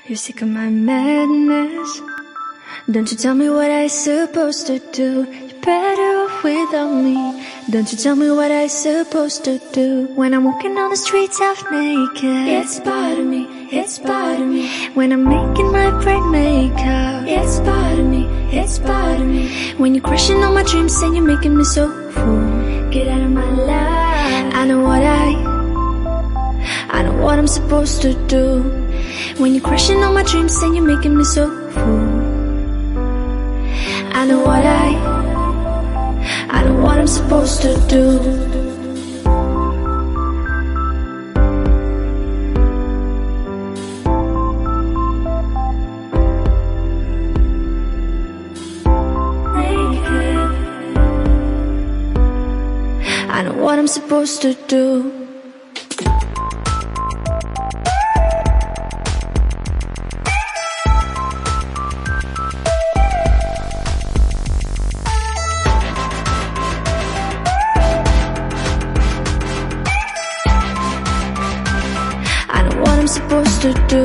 You're sick of my madness. Don't you tell me what I supposed to do. You're better off without me. Don't you tell me what I supposed to do. When I'm walking on the streets half naked, it's bothering me, it's bothering me. When I'm making my bright makeup, it's bothering me, it's bothering me. When you're crushing on my dreams and you're making me so full, get out of my life. I know what I'm supposed to do. When you're crushing on my dreams and you're making me so full, I know what I'm supposed to do. I know what I'm supposed to do. I know what I'm supposed to do.